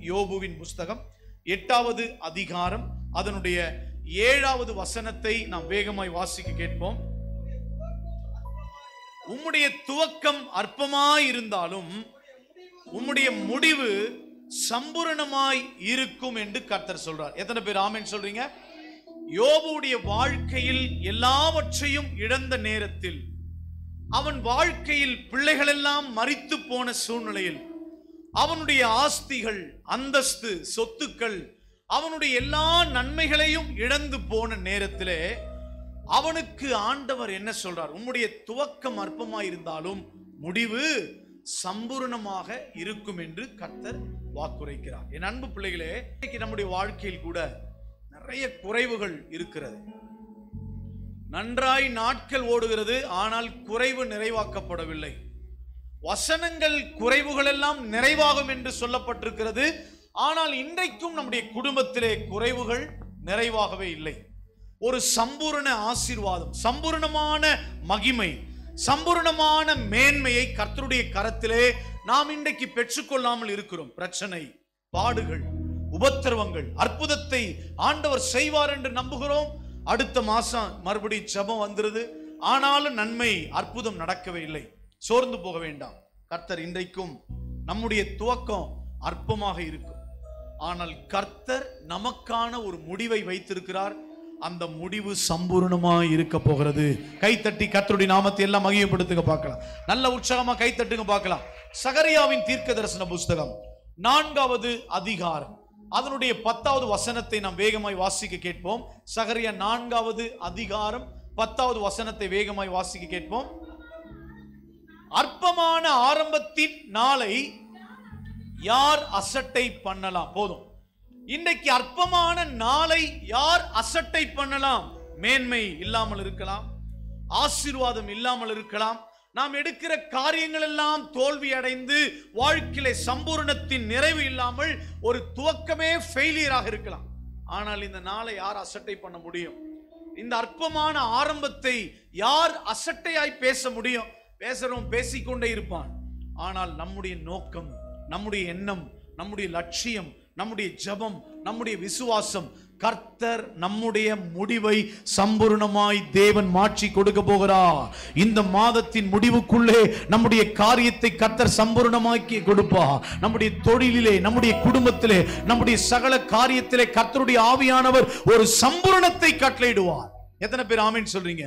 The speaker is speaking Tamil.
யோபுவின் புஸ்தகம் 8வது அதிகாரம் அதனுடைய 7வது வசனத்தை நாம் வேகமாய் வாசிக்க கேட்போம். உம்முடைய துவக்கம் அற்பமாய் இருந்தாலும் உம்முடைய முடிவு சம்பூரணமாய் இருக்கும் என்று கர்த்தர் சொல்றார். எத்தனை பேர் ஆமென் சொல்றீங்க? யோபுடைய வாழ்க்கையில் எல்லாவற்றையும் இழந்த நேரத்தில், அவன் வாழ்க்கையில் பிள்ளைகளெல்லாம் மரித்து போன சூழ்நிலையில், அவனுடைய ஆஸ்திகள், அந்தஸ்து, சொத்துக்கள், அவனுடைய எல்லா நன்மைகளையும் இழந்து போன நேரத்திலே அவனுக்கு ஆண்டவர் என்ன சொல்றார்? உம்முடைய துவக்கம் அற்பமாய் இருந்தாலும் முடிவு சம்பூர்ணமாக இருக்கும் என்று கர்த்தர் வாக்குரைக்கிறார். என் அன்பு பிள்ளைகளே, நம்முடைய வாழ்க்கையில் கூட நிறைய குறைவுகள் இருக்கிறது. நன்றாய் நாட்கள் ஓடுகிறது, ஆனால் குறைவு நிறைவாக்கப்படவில்லை. வசனங்கள் குறைவுகள் எல்லாம் நிறைவாகும் என்று சொல்லப்பட்டிருக்கிறது. ஆனால் இன்றைக்கும் நம்முடைய குடும்பத்திலே குறைவுகள் நிறைவாகவே இல்லை. ஒரு சம்பூர்ண ஆசீர்வாதம், சம்பூர்ணமான மகிமை, சம்பூர்ணமான மேன்மையை கர்த்தருடைய கரத்திலே நாம் இன்றைக்கு பெற்றுக்கொள்ளாமல் இருக்கிறோம். பிரச்சனை, பாடுகள், உபத்திரவங்கள், அற்புதத்தை ஆண்டவர் செய்வார் என்று நம்புகிறோம். அடுத்த மாசம் மறுபடியும் ஜெபம் வந்துருது, ஆனாலும் நன்மை, அற்புதம் நடக்கவே இல்லை. சோர்ந்து போக வேண்டாம். கர்த்தர் இன்றைக்கும் நம்முடைய துவக்கம் அற்பமாக இருக்கும், ஆனால் கர்த்தர் நமக்கான ஒரு முடிவை வைத்திருக்கிறார். அந்த முடிவு சம்பூர்ணமாய் இருக்க போகிறது. கைத்தட்டி கர்த்தருடைய நாமத்தை எல்லாம் மகிமைப்படுத்துங்க பார்க்கலாம். நல்ல உற்சாகமா கைத்தட்டுங்க பார்க்கலாம். சகரியாவின் தீர்க்க தரிசன புஸ்தகம் 4வது அதிகாரம் அதனுடைய 10வது வசனத்தை நாம் வேகமாய் வாசிக்க கேட்போம். சகரியா 4வது அதிகாரம் 10வது வசனத்தை வேகமாய் வாசிக்க கேட்போம். அற்பமான ஆரம்பத்தின் நாளை யார் அசட்டை பண்ணலாம்? போதும். இன்றைக்கு அற்பமான நாளை யார் அசட்டை பண்ணலாம்? மேன்மை இல்லாமல் இருக்கலாம், ஆசீர்வாதம் இல்லாமல் இருக்கலாம், நாம் எடுக்கிற காரியங்கள் எல்லாம் தோல்வி அடைந்து வாழ்க்கையிலே சம்பூர்ணத்தின் நிறைவு இல்லாமல் ஒரு துவக்கமே ஃபெயிலியராக இருக்கலாம். ஆனால் இந்த நாளை யார் அசட்டை பண்ண முடியும்? இந்த அற்பமான ஆரம்பத்தை யார் அசட்டையாய் பேச முடியும்? பேசுறோம், பேசிக்கொண்டே இருப்பான். ஆனால் நம்முடைய நோக்கம், நம்முடைய எண்ணம், நம்முடைய லட்சியம், நம்முடைய ஜெபம், நம்முடைய விசுவாசம், கர்த்தர் நம்முடைய முடிவை சம்பூர்ணமாய் தேவன் மாற்றி கொடுக்க போகிறார். இந்த மாதத்தின் முடிவுக்குள்ளே நம்முடைய காரியத்தை கர்த்தர் சம்பூர்ணமாக்கி கொடுப்பார். நம்முடைய தொழிலிலே, நம்முடைய குடும்பத்திலே, நம்முடைய சகல காரியத்திலே கர்த்தருடைய ஆவியானவர் ஒரு சம்பூர்ணத்தை கட்டளையிடுவார். எத்தனை பேர் ஆமென் சொல்றீங்க?